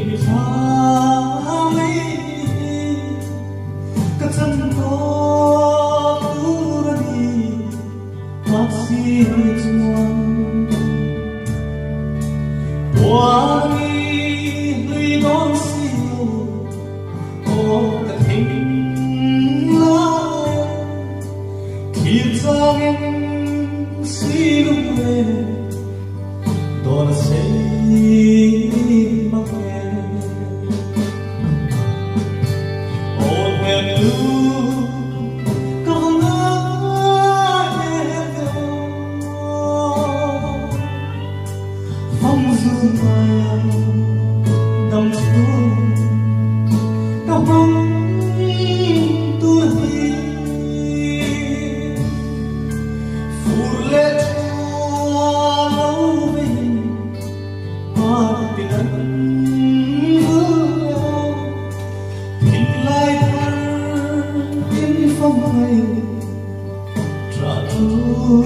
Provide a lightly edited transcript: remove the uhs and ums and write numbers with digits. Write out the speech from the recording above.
hình dáng ấy các chân có đưa đi hoa xì chuông hoa nghi hơi đón siêu có các hình lá thiên giang em suy lúc về đó là xây đâm xuống Khawbung tu hi phủ lệ cho lâu mình hoa tình ân vương hình lại thân in phong hay trả thù